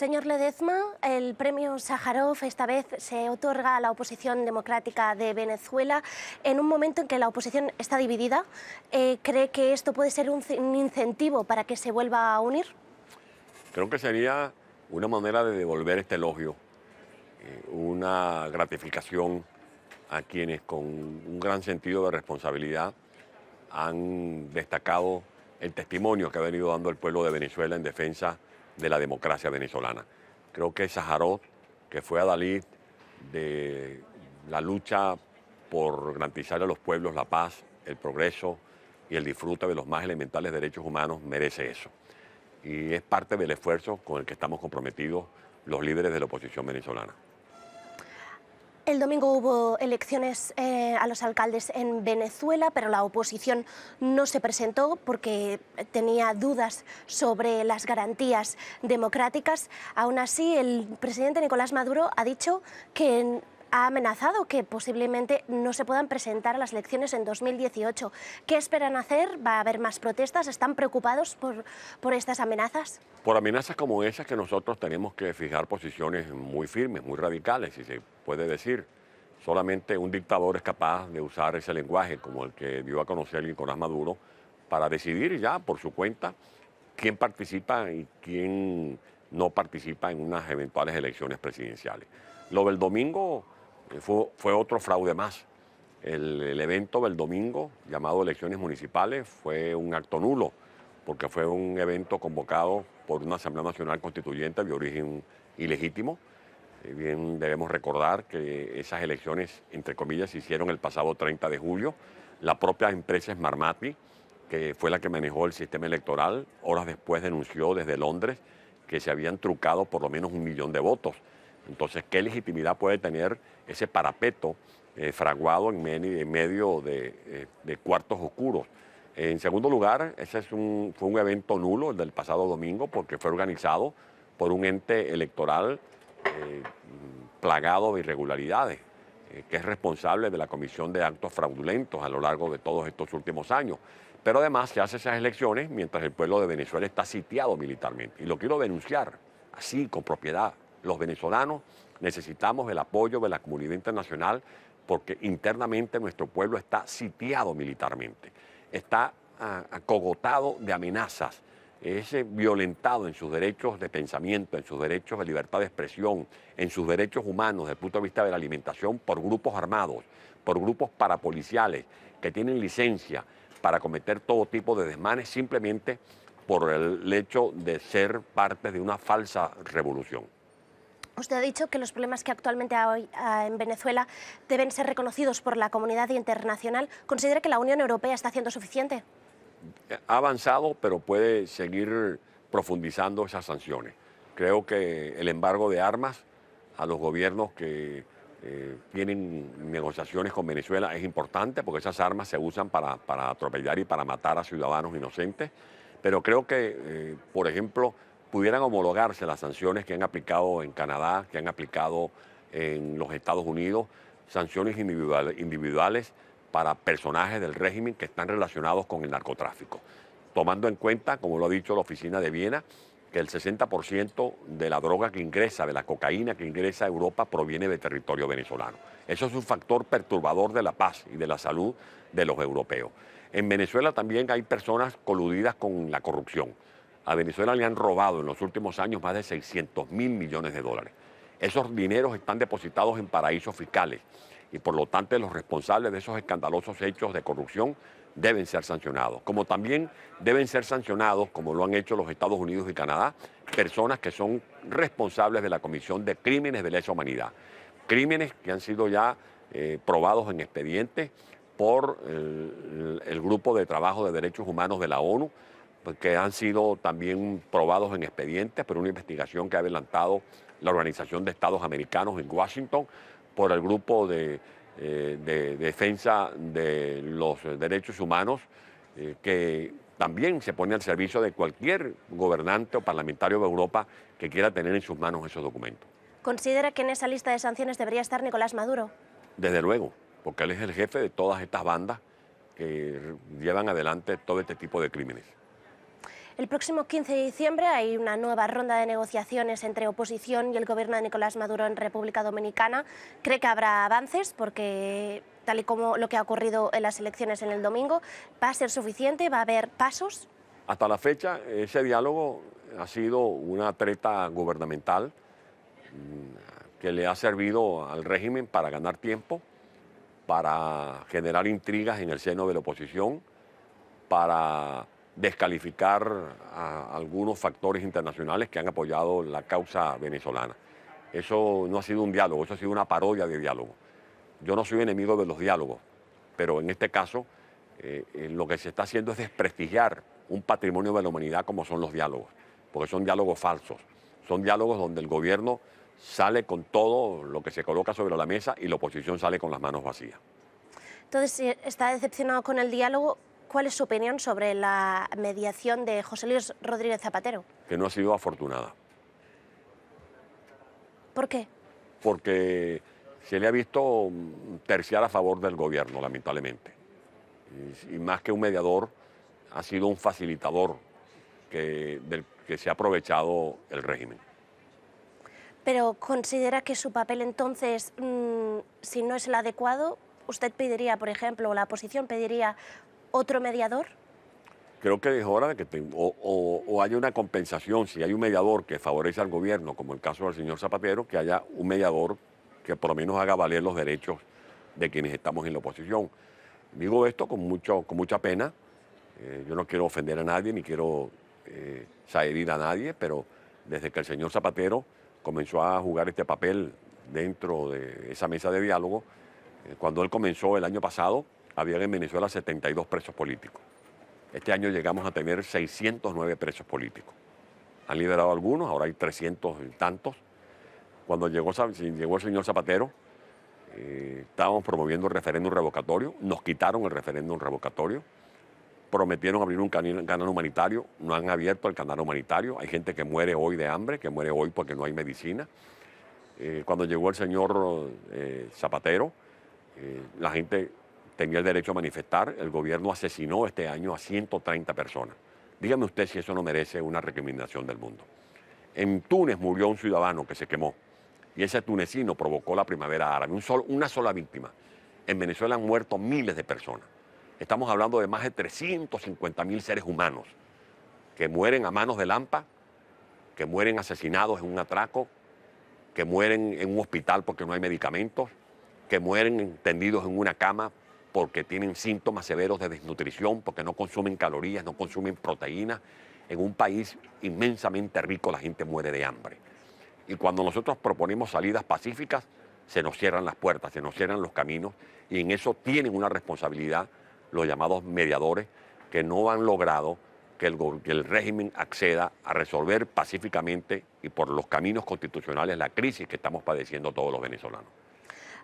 Señor Ledezma, el premio Sájarov esta vez se otorga a la oposición democrática de Venezuela en un momento en que la oposición está dividida. ¿Cree que esto puede ser un incentivo para que se vuelva a unir? Creo que sería una manera de devolver este elogio, una gratificación a quienes con un gran sentido de responsabilidad han destacado el testimonio que ha venido dando el pueblo de Venezuela en defensa de la democracia venezolana. Creo que Sájarov, que fue adalid de la lucha por garantizar a los pueblos la paz, el progreso y el disfrute de los más elementales derechos humanos, merece eso. Y es parte del esfuerzo con el que estamos comprometidos los líderes de la oposición venezolana. El domingo hubo elecciones a los alcaldes en Venezuela, pero la oposición no se presentó porque tenía dudas sobre las garantías democráticas. Aún así, el presidente Nicolás Maduro ha dicho que ha amenazado que posiblemente no se puedan presentar a las elecciones en 2018. ¿Qué esperan hacer? ¿Va a haber más protestas? ¿Están preocupados por estas amenazas? Por amenazas como esas que nosotros tenemos que fijar posiciones muy firmes, muy radicales, si se puede decir. Solamente un dictador es capaz de usar ese lenguaje como el que dio a conocer Nicolás Maduro para decidir ya por su cuenta quién participa y quién no participa en unas eventuales elecciones presidenciales. Lo del domingo fue otro fraude más. El evento del domingo, llamado elecciones municipales, fue un acto nulo, porque fue un evento convocado por una Asamblea Nacional Constituyente de origen ilegítimo. Bien debemos recordar que esas elecciones, entre comillas, se hicieron el pasado 30 de julio. La propia empresa Smartmatic, que fue la que manejó el sistema electoral, horas después denunció desde Londres que se habían trucado por lo menos 1 millón de votos. Entonces, ¿qué legitimidad puede tener ese parapeto fraguado en medio de cuartos oscuros? En segundo lugar, ese fue un evento nulo, el del pasado domingo, porque fue organizado por un ente electoral plagado de irregularidades, que es responsable de la comisión de actos fraudulentos a lo largo de todos estos últimos años. Pero además se hace esas elecciones mientras el pueblo de Venezuela está sitiado militarmente. Y lo quiero denunciar así, con propiedad. Los venezolanos necesitamos el apoyo de la comunidad internacional porque internamente nuestro pueblo está sitiado militarmente, está acogotado de amenazas, es violentado en sus derechos de pensamiento, en sus derechos de libertad de expresión, en sus derechos humanos desde el punto de vista de la alimentación por grupos armados, por grupos parapoliciales que tienen licencia para cometer todo tipo de desmanes simplemente por el hecho de ser parte de una falsa revolución. Usted ha dicho que los problemas que actualmente hay en Venezuela deben ser reconocidos por la comunidad internacional. ¿Considera que la Unión Europea está haciendo suficiente? Ha avanzado, pero puede seguir profundizando esas sanciones. Creo que el embargo de armas a los gobiernos que tienen negociaciones con Venezuela es importante porque esas armas se usan para atropellar y para matar a ciudadanos inocentes. Pero creo que, por ejemplo, pudieran homologarse las sanciones que han aplicado en Canadá, que han aplicado en los Estados Unidos, sanciones individuales para personajes del régimen que están relacionados con el narcotráfico, tomando en cuenta, como lo ha dicho la oficina de Viena, que el 60% de la droga que ingresa, de la cocaína que ingresa a Europa, proviene de territorio venezolano. Eso es un factor perturbador de la paz y de la salud de los europeos. En Venezuela también hay personas coludidas con la corrupción. A Venezuela le han robado en los últimos años más de 600.000 millones de dólares. Esos dineros están depositados en paraísos fiscales y por lo tanto los responsables de esos escandalosos hechos de corrupción deben ser sancionados. Como también deben ser sancionados, como lo han hecho los Estados Unidos y Canadá, personas que son responsables de la comisión de crímenes de lesa humanidad. Crímenes que han sido ya probados en expedientes por el Grupo de Trabajo de Derechos Humanos de la ONU, que han sido también probados en expedientes por una investigación que ha adelantado la Organización de Estados Americanos en Washington, por el Grupo de Defensa de los Derechos Humanos, que también se pone al servicio de cualquier gobernante o parlamentario de Europa que quiera tener en sus manos esos documentos. ¿Considera que en esa lista de sanciones debería estar Nicolás Maduro? Desde luego, porque él es el jefe de todas estas bandas que llevan adelante todo este tipo de crímenes. El próximo 15 de diciembre hay una nueva ronda de negociaciones entre oposición y el gobierno de Nicolás Maduro en República Dominicana. ¿Cree que habrá avances? Porque, tal y como lo que ha ocurrido en las elecciones en el domingo, ¿va a ser suficiente? ¿Va a haber pasos? Hasta la fecha, ese diálogo ha sido una treta gubernamental que le ha servido al régimen para ganar tiempo, para generar intrigas en el seno de la oposición, para descalificar a algunos factores internacionales que han apoyado la causa venezolana. Eso no ha sido un diálogo, eso ha sido una parodia de diálogo. Yo no soy enemigo de los diálogos, pero en este caso lo que se está haciendo es desprestigiar un patrimonio de la humanidad como son los diálogos, porque son diálogos falsos, son diálogos donde el gobierno sale con todo lo que se coloca sobre la mesa y la oposición sale con las manos vacías. Entonces, si está decepcionado con el diálogo, ¿cuál es su opinión sobre la mediación de José Luis Rodríguez Zapatero? Que no ha sido afortunada. ¿Por qué? Porque se le ha visto terciar a favor del gobierno, lamentablemente. Y más que un mediador, ha sido un facilitador del que se ha aprovechado el régimen. Pero ¿considera que su papel entonces, si no es el adecuado, usted pediría, por ejemplo, o la oposición pediría otro mediador? Creo que es hora de que o haya una compensación, si hay un mediador que favorece al gobierno, como el caso del señor Zapatero, que haya un mediador que por lo menos haga valer los derechos de quienes estamos en la oposición. Digo esto con mucha pena. Yo no quiero ofender a nadie ni quiero herir a nadie, pero desde que el señor Zapatero comenzó a jugar este papel dentro de esa mesa de diálogo, cuando él comenzó el año pasado, había en Venezuela 72 presos políticos. Este año llegamos a tener 609 presos políticos. Han liberado algunos, ahora hay 300 y tantos. Cuando llegó el señor Zapatero, estábamos promoviendo el referéndum revocatorio, nos quitaron el referéndum revocatorio, prometieron abrir un canal humanitario, no han abierto el canal humanitario, hay gente que muere hoy de hambre, que muere hoy porque no hay medicina. Cuando llegó el señor Zapatero, la gente tenía el derecho a manifestar, el gobierno asesinó este año a 130 personas. Dígame usted si eso no merece una recriminación del mundo. En Túnez murió un ciudadano que se quemó y ese tunecino provocó la primavera árabe, una sola víctima. En Venezuela han muerto miles de personas. Estamos hablando de más de 350.000 seres humanos que mueren a manos de Lampa, que mueren asesinados en un atraco, que mueren en un hospital porque no hay medicamentos, que mueren tendidos en una cama porque tienen síntomas severos de desnutrición, porque no consumen calorías, no consumen proteínas. En un país inmensamente rico la gente muere de hambre. Y cuando nosotros proponemos salidas pacíficas, se nos cierran las puertas, se nos cierran los caminos, y en eso tienen una responsabilidad los llamados mediadores, que no han logrado que el régimen acceda a resolver pacíficamente y por los caminos constitucionales la crisis que estamos padeciendo todos los venezolanos.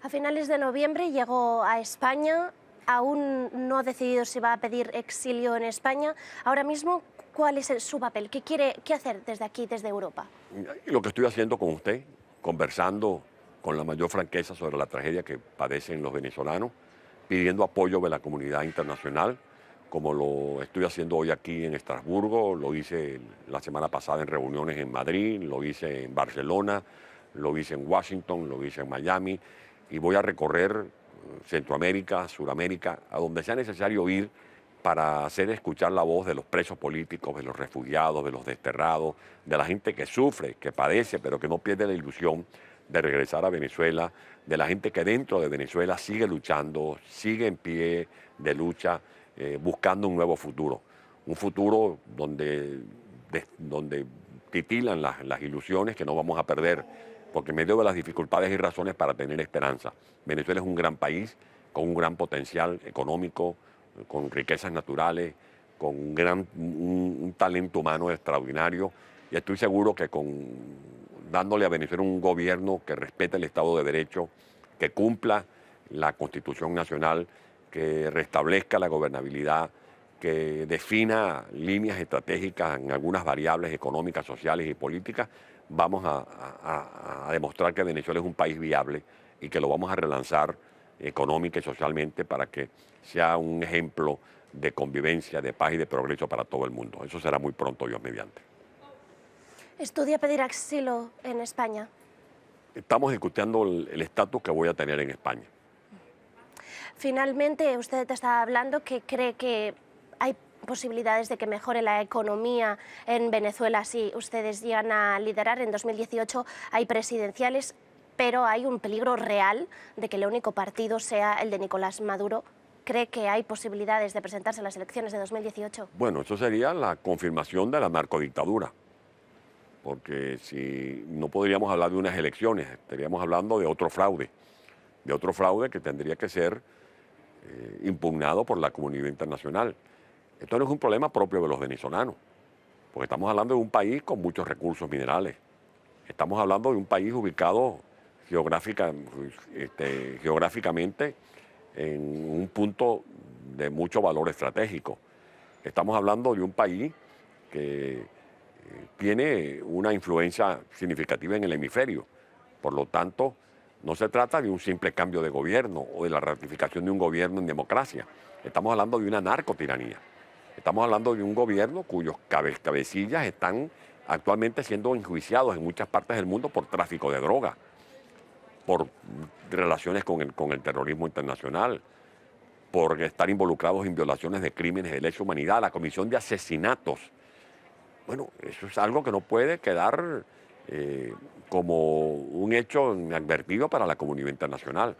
A finales de noviembre llegó a España, aún no ha decidido si va a pedir exilio en España. Ahora mismo, ¿cuál es su papel? ¿Qué hacer desde aquí, desde Europa? Lo que estoy haciendo con usted, conversando con la mayor franqueza sobre la tragedia que padecen los venezolanos, pidiendo apoyo de la comunidad internacional, como lo estoy haciendo hoy aquí en Estrasburgo, lo hice la semana pasada en reuniones en Madrid, lo hice en Barcelona, lo hice en Washington, lo hice en Miami, y voy a recorrer Centroamérica, Suramérica, a donde sea necesario ir para hacer escuchar la voz de los presos políticos, de los refugiados, de los desterrados, de la gente que sufre, que padece, pero que no pierde la ilusión de regresar a Venezuela, de la gente que dentro de Venezuela sigue luchando, sigue en pie de lucha, buscando un nuevo futuro. Un futuro donde titilan las ilusiones que no vamos a perder, porque en medio de las dificultades hay razones para tener esperanza. Venezuela es un gran país, con un gran potencial económico, con riquezas naturales, con un talento humano extraordinario, y estoy seguro que dándole a Venezuela un gobierno que respete el Estado de Derecho, que cumpla la Constitución Nacional, que restablezca la gobernabilidad, que defina líneas estratégicas en algunas variables económicas, sociales y políticas, vamos a demostrar que Venezuela es un país viable y que lo vamos a relanzar económica y socialmente para que sea un ejemplo de convivencia, de paz y de progreso para todo el mundo. Eso será muy pronto, Dios mediante. ¿Estudia pedir asilo en España? Estamos discutiendo el estatus que voy a tener en España. Finalmente, usted está hablando que cree que hay posibilidades de que mejore la economía en Venezuela si ustedes llegan a liderar. En 2018 hay presidenciales, pero hay un peligro real de que el único partido sea el de Nicolás Maduro. ¿Cree que hay posibilidades de presentarse a las elecciones de 2018? Bueno, eso sería la confirmación de la narcodictadura, porque si no podríamos hablar de unas elecciones, estaríamos hablando de otro fraude que tendría que ser impugnado por la comunidad internacional. Esto no es un problema propio de los venezolanos, porque estamos hablando de un país con muchos recursos minerales. Estamos hablando de un país ubicado geográficamente en un punto de mucho valor estratégico. Estamos hablando de un país que tiene una influencia significativa en el hemisferio. Por lo tanto, no se trata de un simple cambio de gobierno o de la ratificación de un gobierno en democracia. Estamos hablando de una narcotiranía. Estamos hablando de un gobierno cuyos cabecillas están actualmente siendo enjuiciados en muchas partes del mundo por tráfico de drogas, por relaciones con el terrorismo internacional, por estar involucrados en violaciones de crímenes de lesa humanidad, la comisión de asesinatos. Bueno, eso es algo que no puede quedar como un hecho inadvertido para la comunidad internacional.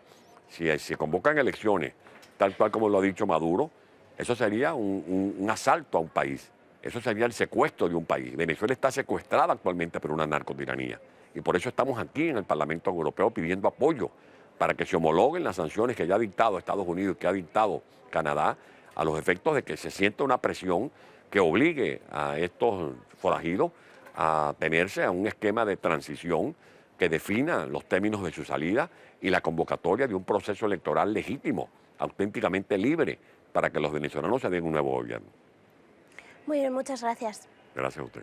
Si se convocan elecciones, tal cual como lo ha dicho Maduro, eso sería un asalto a un país. Eso sería el secuestro de un país. Venezuela está secuestrada actualmente por una narcotiranía. Y por eso estamos aquí en el Parlamento Europeo pidiendo apoyo para que se homologuen las sanciones que ya ha dictado Estados Unidos y que ha dictado Canadá, a los efectos de que se sienta una presión que obligue a estos forajidos a tenerse a un esquema de transición que defina los términos de su salida y la convocatoria de un proceso electoral legítimo, auténticamente libre, para que los venezolanos se den un nuevo gobierno. Muy bien, muchas gracias. Gracias a usted.